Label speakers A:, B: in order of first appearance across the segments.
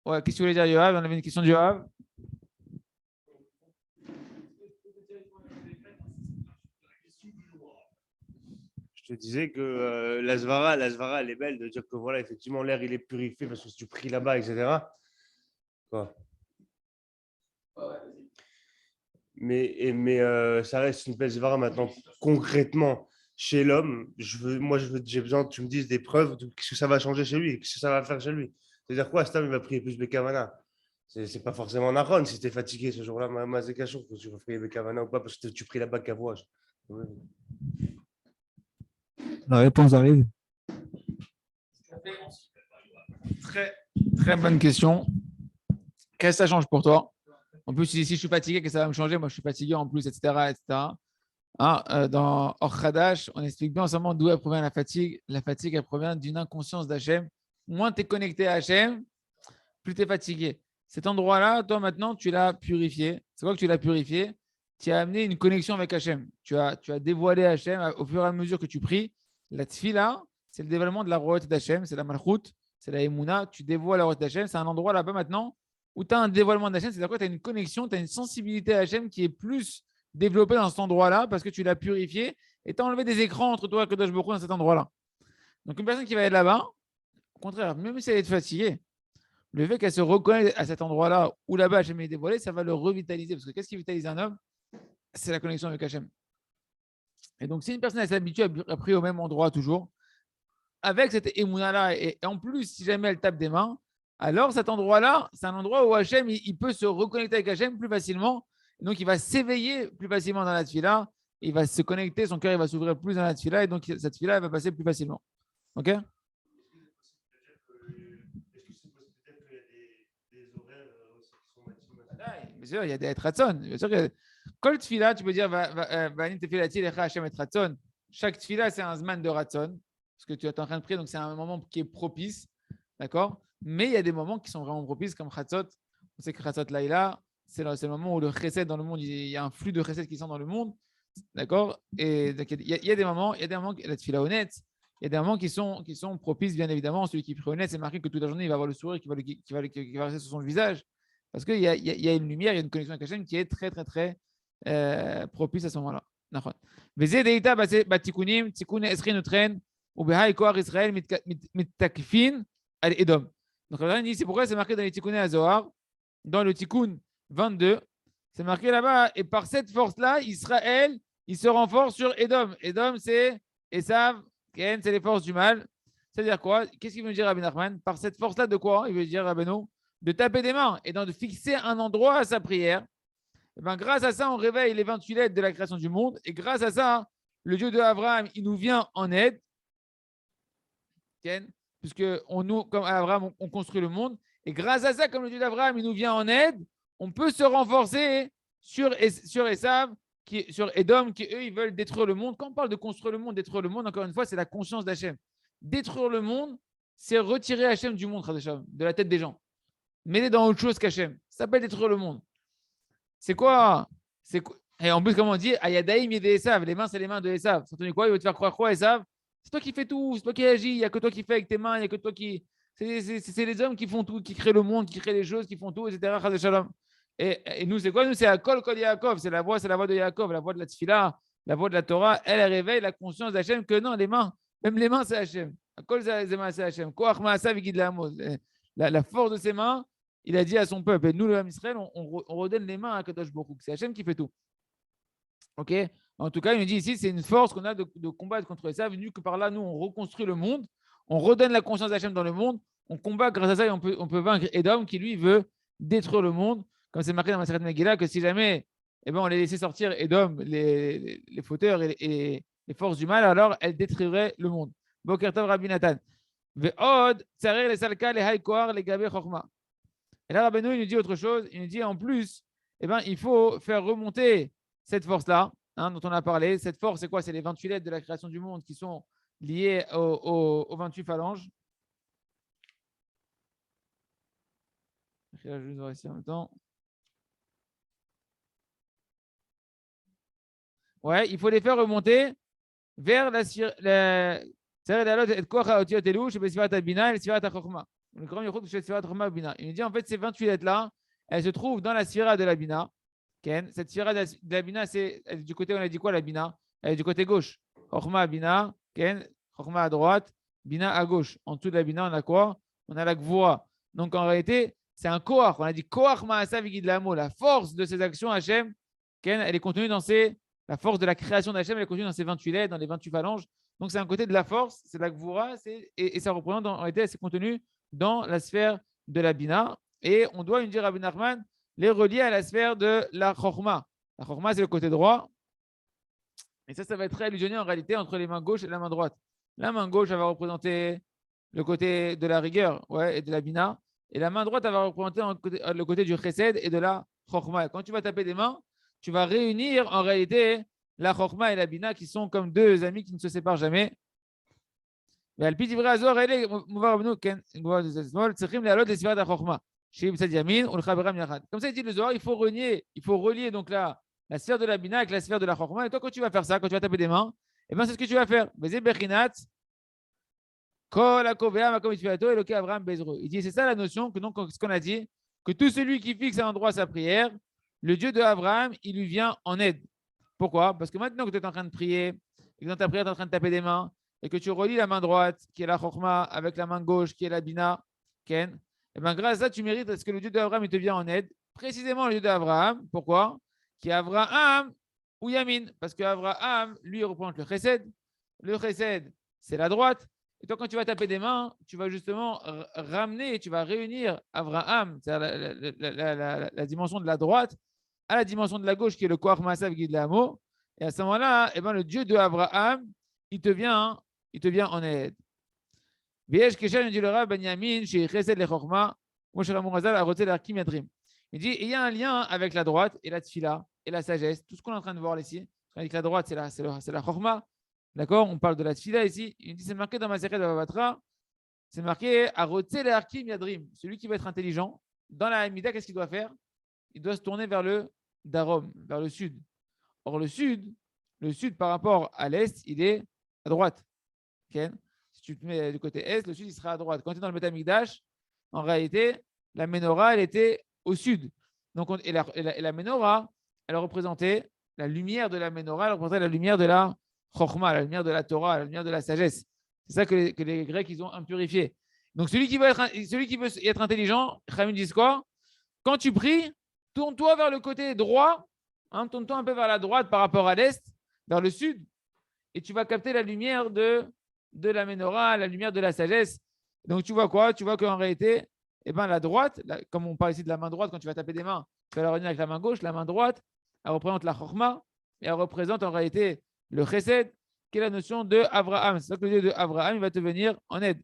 A: Ouais, qu'est-ce que tu voulais dire, Yoav? On avait une question de Yoav.
B: Je te disais que la Svara, elle est belle de dire que voilà, effectivement, l'air, il est purifié parce que si tu pries là-bas, etc. Quoi. Mais ça reste une belle Svara maintenant. Concrètement, chez l'homme, j'ai besoin que tu me dises des preuves de ce que ça va changer chez lui, ce que ça va faire chez lui. C'est-à-dire quoi, cet homme, il va prier plus Bekavana. C'est pas forcément Naron si tu es fatigué ce jour-là, Mazekachou, que tu vas prier Bekavana ou pas, parce que tu pries là-bas Kavouage.
C: La réponse arrive.
A: Très, très bonne question. Qu'est-ce que ça change pour toi? En plus, si je suis fatigué, qu'est-ce que ça va me changer? Moi, je suis fatigué en plus, etc. etc. Hein, dans Or Hadash, on explique bien ensemble d'où elle provient la fatigue. La fatigue, elle provient d'une inconscience d'Hachem. Moins tu es connecté à Hachem, plus tu es fatigué. Cet endroit-là, toi, maintenant, tu l'as purifié. C'est quoi que tu l'as purifié? Tu as amené une connexion avec Hachem. Tu as dévoilé Hachem au fur et à mesure que tu pries. La tfila, c'est le dévoilement de la route d'Hachem, c'est la malchoute, c'est la émouna. Tu dévoiles la route d'Hachem. C'est un endroit là-bas maintenant où tu as un dévoilement d'Hachem. C'est-à-dire que tu as une connexion, tu as une sensibilité à Hachem qui est plus développée dans cet endroit-là parce que tu l'as purifié et tu as enlevé des écrans entre toi et Kadosh Baruch Hu dans cet endroit-là. Donc, une personne qui va être là-bas, au contraire, même si elle est fatiguée, le fait qu'elle se reconnaisse à cet endroit-là où là-bas Hachem est dévoilé, ça va le revitaliser. Parce que qu'est-ce qui vitalise un homme? C'est la connexion avec Hachem. Et donc, si une personne s'habitue à prier au même endroit toujours, avec cette émouna-là, et en plus, si jamais elle tape des mains, alors cet endroit-là, c'est un endroit où Hachem, il peut se reconnecter avec Hachem plus facilement. Donc, il va s'éveiller plus facilement dans la tefila. Il va se connecter, son cœur il va s'ouvrir plus dans la tefila, et donc cette tefila elle va passer plus facilement. Ok? Bien sûr, il y a des ratson. Bien sûr que Kol tfila, tu peux dire Vanim tefilati lecha Hashem et ratson. Chaque tfila, c'est un zman de ratson. Parce que tu es en train de prier, donc c'est un moment qui est propice. D'accord? Mais il y a des moments qui sont vraiment propices, comme Chatzot. On sait que Chatzot Laïla, c'est le moment où le chesed dans le monde, il y a un flux de chesed qui sort dans le monde. D'accord? Et il y a des moments, la tfila honnête, il y a des moments qui sont propices, bien évidemment. Celui qui prie honnête, c'est marqué que toute la journée, il va avoir le sourire qui va rester sur son visage. Parce qu'il y a une lumière, il y a une connexion avec Hachem qui est très, très, très propice à ce moment-là. וזה דאיתה בתיקונים, תיקון 23, ובהאי כוח ישראל מתקפין על אדום. Donc, on dit, c'est pourquoi c'est marqué dans les Tikkuné à Zohar, dans le Tikkun 22, c'est marqué là-bas, et par cette force-là, Israël, il se renforce sur Edom. Edom, c'est Esav, c'est les forces du mal. C'est-à-dire quoi? Qu'est-ce qu'il veut dire Rabbi Nachman? Par cette force-là de quoi? Il veut dire Rabbeinu de taper des mains et de fixer un endroit à sa prière. Et ben, grâce à ça, on réveille les 28 lettres de la création du monde. Et grâce à ça, le Dieu de Abraham, il nous vient en aide. Puisque nous, comme Abraham, on construit le monde. Et grâce à ça, comme le Dieu d'Abraham, il nous vient en aide, on peut se renforcer sur Esav, sur Edom, qui eux, ils veulent détruire le monde. Quand on parle de construire le monde, détruire le monde, encore une fois, c'est la conscience d'Hachem. Détruire le monde, c'est retirer Hachem du monde, de la tête des gens. Mettez dans autre chose qu'Hachem. Ça s'appelle détruire le monde. C'est quoi? Et en plus, comme on dit, Ayadaïm et Esav. Les mains, c'est les mains de Esav. Ça te quoi? Il veut te faire croire quoi, Esav? C'est toi qui fais tout. C'est toi qui agis. Il n'y a que toi qui fais avec tes mains. Il n'y a que toi qui. C'est les hommes qui font tout, qui créent le monde, qui créent les choses, qui font tout, etc. Et nous, c'est quoi? Nous, c'est Akol Kol Yaakov. C'est la voix de Yaakov, la voix de la Tfila, la voix de la Torah. Elle réveille la conscience d'Hachem que non, les mains, même les mains, c'est Hachem. Akol Zema, c'est Hachem. Koach Maasav Yigid La'amos. La force de ses mains, il a dit à son peuple. Et nous, le peuple Israël, on redonne les mains à Kadosh Baruch Hu. C'est Hachem qui fait tout. Ok? En tout cas, il nous dit ici, c'est une force qu'on a de combattre contre ça. Venu que par là, nous, on reconstruit le monde, on redonne la conscience d'Hachem dans le monde, on combat grâce à ça et on peut vaincre Edom qui, lui, veut détruire le monde. Comme c'est marqué dans Maseret Megillah, que si jamais on les laissait sortir Edom, les fauteurs et les forces du mal, alors elles détruiraient le monde. Boker Tov Rabbi Nathan. Ve'od, tsarer les salka, les haïkoar, les gabé chokma. Et là, Rabbeinu, il nous dit autre chose. Il nous dit en plus, il faut faire remonter cette force-là, dont on a parlé. Cette force, c'est quoi? C'est les 28 lettres de la création du monde qui sont liées aux 28 phalanges. Je vais voir ici en même temps. Ouais, il faut les faire remonter vers la Il nous dit en fait, ces 28 lettres-là, elles se trouvent dans la sphira de la Bina. Ken. Cette sphira de la Bina, c'est du côté, on a dit quoi la Bina? Elle est du côté gauche. Chorma Bina, Ken. Chorma à droite, Bina à gauche. En dessous de la Bina, on a quoi? On a la Gvura. Donc en réalité, c'est un Koach. On a dit Koach Ma'asa Vigidlamo. La force de ces actions, Hachem, Ken, elle est contenue dans la force de la création d'Hachem, elle est contenue dans ces 28 lettres, dans les 28 phalanges. Donc c'est un côté de la force, c'est la Gvura, et ça représente en réalité, c'est contenu dans la sphère de la Bina. Et on doit, dire Rabbi Nachman, les relier à la sphère de la Chorma. La Chorma, c'est le côté droit. Et ça va être allusionné en réalité entre les mains gauche et la main droite. La main gauche, elle va représenter le côté de la rigueur et de la Bina. Et la main droite, elle va représenter le côté du Chesed et de la Chorma. Et quand tu vas taper des mains, tu vas réunir en réalité la Chorma et la Bina qui sont comme deux amis qui ne se séparent jamais. Comme ça, il dit le Zohar, il faut relier donc la sphère de la Bina avec la sphère de la Chorma. Et toi, quand tu vas faire ça, quand tu vas taper des mains, eh ben, c'est ce que tu vas faire. Il dit, c'est ça la notion que donc, ce qu'on a dit, que tout celui qui fixe un endroit à sa prière, le Dieu de Abraham, il lui vient en aide. Pourquoi? Parce que maintenant que tu es en train de prier, et que dans ta prière, tu es en train de taper des mains, et que tu relis la main droite, qui est la Chorma, avec la main gauche, qui est la Bina, Ken, et bien grâce à ça, tu mérites ce que le Dieu d'Abraham, il te vient en aide. Précisément le Dieu d'Abraham. Pourquoi? Qui est Abraham ou Yamin. Parce qu'Abraham, lui, représente le Chesed. Le Chesed, c'est la droite. Et toi, quand tu vas taper des mains, tu vas justement ramener, tu vas réunir Abraham, c'est-à-dire la dimension de la droite, à la dimension de la gauche, qui est le Koach Maasav Guide Lamo. Et à ce moment-là, eh ben, le Dieu de Abraham, il te vient en aide. Il dit, il y a un lien avec la droite et la tfila et la sagesse. Tout ce qu'on est en train de voir ici. On dit que la droite, c'est la chorma. D'accord? On parle de la tfila ici. Il dit, c'est marqué dans ma série de Bavatra. C'est marqué à Rotzel Arkim Yadrim. Celui qui va être intelligent, dans la Hamida, qu'est-ce qu'il doit faire? Il doit se tourner vers le Darom, vers le sud. Or, le sud par rapport à l'est, il est à droite. Okay? Si tu te mets du côté est, le sud, il sera à droite. Quand tu es dans le Beth Amikdash, en réalité, la menorah, elle était au sud. Donc, la menorah, elle représentait la lumière de la menorah, elle représentait la lumière de la chorma, la lumière de la Torah, la lumière de la sagesse. C'est ça que les Grecs, ils ont impurifié. Donc, celui qui veut être intelligent, Khamim dit quoi? Quand tu pries, tourne-toi vers le côté droit, tourne-toi un peu vers la droite par rapport à l'est, vers le sud, et tu vas capter la lumière de la menorah, la lumière de la sagesse. Donc, tu vois quoi? Tu vois qu'en réalité, eh ben, la droite, comme on parle ici de la main droite, quand tu vas taper des mains, tu vas la réunir avec la main gauche. La main droite, elle représente la chorma, et elle représente en réalité le chesed, qui est la notion de Abraham. C'est ça que le Dieu de Abraham, il va te venir en aide.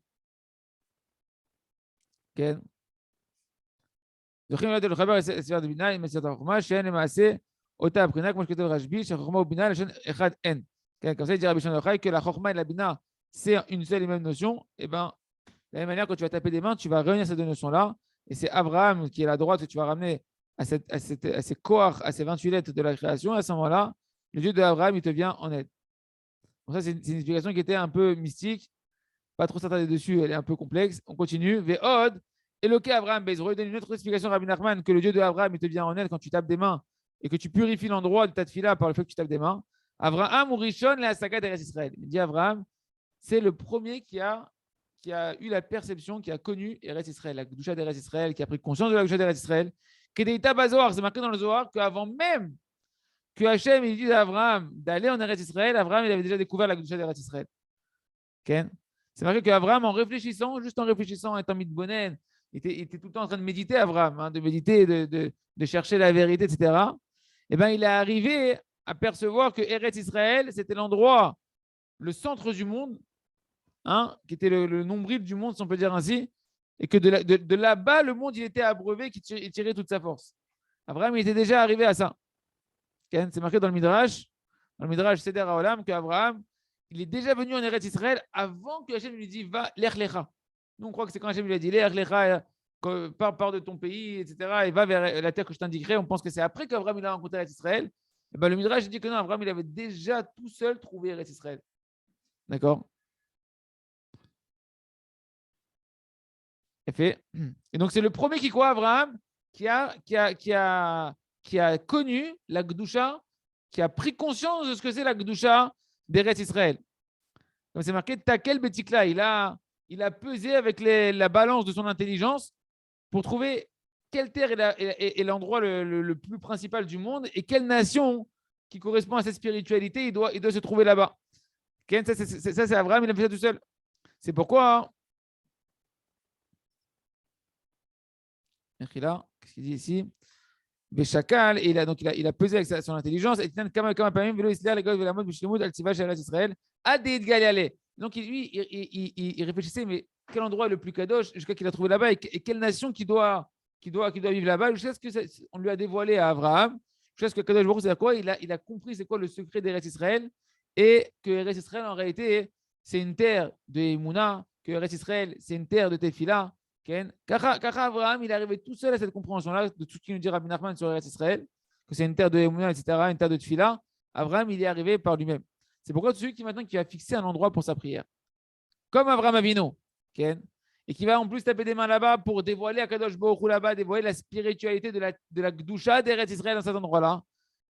A: Okay. Comme ça, il dit Rabbi Shimon que la chorma et la bina, c'est une seule et même notion. Et ben, de la même manière, quand tu vas taper des mains, tu vas réunir ces deux notions-là. Et c'est Abraham qui est la droite que tu vas ramener à ces koach, à ces 28 lettres de la création. Et à ce moment-là, le Dieu d'Abraham, il te vient en aide. Donc ça, c'est une explication qui était un peu mystique. Pas trop s'attarder dessus, elle est un peu complexe. On continue. Ve'od, Eloké Abraham Bezro. Il donne une autre explication, Rabbi Nachman, que le Dieu d'Abraham, il te vient en aide quand tu tapes des mains et que tu purifies l'endroit de ta tefila par le fait que tu tapes des mains. Abraham ou Rishon, la saga d'Eretz Israël. Il dit Abraham, c'est le premier qui a eu la perception, qui a connu Eretz Israël, la Gdusha d'Eretz Israël, qui a pris conscience de la Gdusha d'Eretz Israël. Kedeita Bazoar, c'est marqué dans le Zohar qu'avant même que Hachem il dise à Abraham d'aller en Eretz Israël, Abraham il avait déjà découvert la Gdusha d'Eretz Israël. Okay? C'est marqué qu'Abraham, en réfléchissant, en étant mitbonen, il était tout le temps en train de méditer, Abraham, de méditer, de chercher la vérité, etc. Et ben, il est arrivé à percevoir que Eretz Israël, c'était l'endroit, le centre du monde, qui était le nombril du monde, si on peut dire ainsi, et que de là-bas, le monde, il était abreuvé, qui tirait toute sa force. Abraham, il était déjà arrivé à ça. C'est marqué dans le Midrash Seder HaOlam, qu'Abraham, il est déjà venu en Eretz Israël avant que Hachem lui dise va l'Ech Lecha. Nous, on croit que c'est quand Hachem lui a dit l'Ech Lecha, pars de ton pays, etc., et va vers la terre que je t'indiquerai. On pense que c'est après qu'Abraham il a rencontré Eretz Israël. Et ben, le Midrash dit que non, Abraham il avait déjà tout seul trouvé Eretz Israël. D'accord? fait. Et donc, c'est le premier qui croit, Abraham, qui a connu la Gdusha, qui a pris conscience de ce que c'est la Gdusha d'Eretz Israël. Comme c'est marqué, Takel Betikla, il a pesé avec la balance de son intelligence pour trouver quelle terre est l'endroit le plus principal du monde et quelle nation qui correspond à cette spiritualité il doit se trouver là-bas. Ça, c'est Abraham, il a fait ça tout seul. C'est pourquoi. Qu'est-ce qu'il dit ici? Béchakal, et il a pesé avec son intelligence. Et donc, lui, il réfléchissait, mais quel endroit est le plus kadosh jusqu'à qu'il a trouvé là-bas et quelle nation qui doit vivre là-bas jusqu'à ce qu'on lui a dévoilé à Abraham. Jusqu'à ce que Kadosh Baruch Hu, c'est quoi il a compris c'est quoi le secret d'Eretz Israël et que Eretz Israël, en réalité, c'est une terre de Emouna, que Eretz Israël, c'est une terre de Tefila. Kacha Abraham, il est arrivé tout seul à cette compréhension-là de tout ce qu'il nous dit Rabbi Nachman sur Eretz Israël, que c'est une terre de Emouna, etc., une terre de Tefila. Abraham, il est arrivé par lui-même. C'est pourquoi celui qui maintenant qui va fixer un endroit pour sa prière, comme Abraham Avino, et qui va en plus taper des mains là-bas pour dévoiler à Kadosh Baruch Hu là-bas, dévoiler la spiritualité de la Gdusha d'Eretz Israël dans cet endroit-là,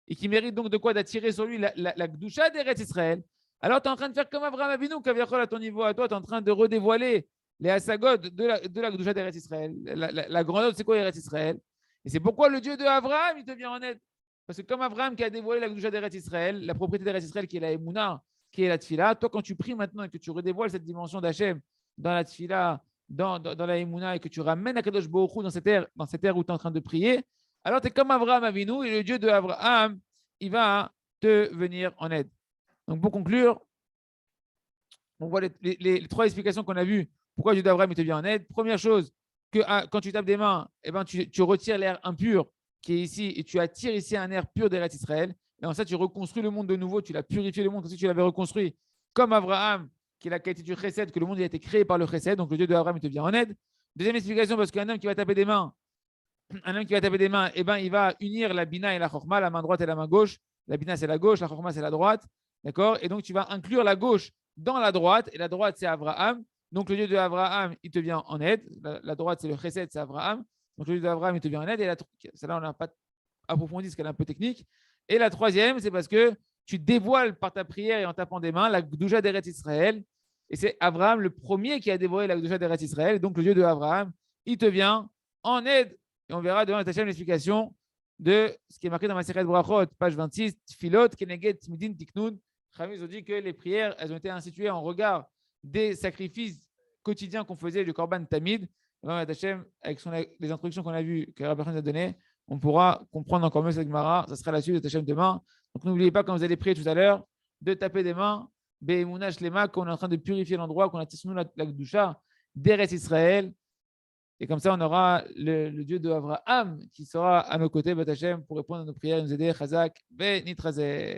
A: et qui mérite donc de quoi d'attirer sur lui la Gdusha d'Eretz Israël. Alors tu es en train de faire comme Abraham Avino, Kaviachol à ton niveau, à toi, tu es en train de redévoiler les Asagod de la Gdusha d'Eretz Israël. La grandeur, c'est quoi Eretz Israël? Et c'est pourquoi le Dieu de Abraham, il te vient en aide. Parce que comme Abraham qui a dévoilé la Gdusha d'Eretz Israël, la propriété d'Eretz Israël qui est la Emouna, qui est la Tfila, toi quand tu pries maintenant et que tu redévoiles cette dimension d'Hachem dans la Tfila, dans la Emouna et que tu ramènes Akadosh Baruch Hu dans cette ère où tu es en train de prier, alors tu es comme Abraham Avinu et le Dieu de Abraham, il va te venir en aide. Donc pour conclure, on voit les trois explications qu'on a vues. Pourquoi le Dieu d'Abraham il te vient en aide? Première chose, que quand tu tapes des mains, eh ben, tu retires l'air impur qui est ici et tu attires ici un air pur d'Eretz Israël. Et en ça, tu reconstruis le monde de nouveau, tu l'as purifié le monde comme si tu l'avais reconstruit, comme Abraham, qui est la qualité du chesed, que le monde a été créé par le chesed. Donc le Dieu d'Abraham, il te vient en aide. Deuxième explication, parce qu'un homme qui va taper des mains, eh ben, il va unir la bina et la chorma, la main droite et la main gauche. La bina, c'est la gauche, la chorma, c'est la droite. D'accord? Et donc, tu vas inclure la gauche dans la droite, et la droite, c'est Abraham. Donc, le Dieu de Abraham, il te vient en aide. La droite, c'est le chesed, c'est Abraham. Donc, le Dieu d'Abraham, il te vient en aide. Et celle-là, on n'a pas approfondi, parce qu'elle est un peu technique. Et la troisième, c'est parce que tu dévoiles par ta prière et en tapant des mains la Gdusha d'Eretz Israël. Et c'est Abraham le premier qui a dévoilé la Gdusha d'Eretz Israël. Et donc, le Dieu de Abraham, il te vient en aide. Et on verra devant la Tachem l'explication de ce qui est marqué dans ma série de Brachot, page 26, Tfilot, Keneged, Tmidin, Tiknoun. Ils ont dit que les prières, elles ont été instituées en regard des sacrifices quotidiens qu'on faisait du Korban Tamid. Devant la Tachem, avec les instructions qu'on a vues, que Rabbi nous a données, on pourra comprendre encore mieux cette Gemara. Ça sera la suite de Tachem demain. Donc n'oubliez pas, quand vous allez prier tout à l'heure, de taper des mains, Be'emunah Shlema, qu'on est en train de purifier l'endroit, qu'on a tissé la Gdusha d'Eretz Israël. Et comme ça, on aura le Dieu de Abraham qui sera à nos côtés, Bat Hashem, pour répondre à nos prières et nous aider. Chazak, Benitrazek.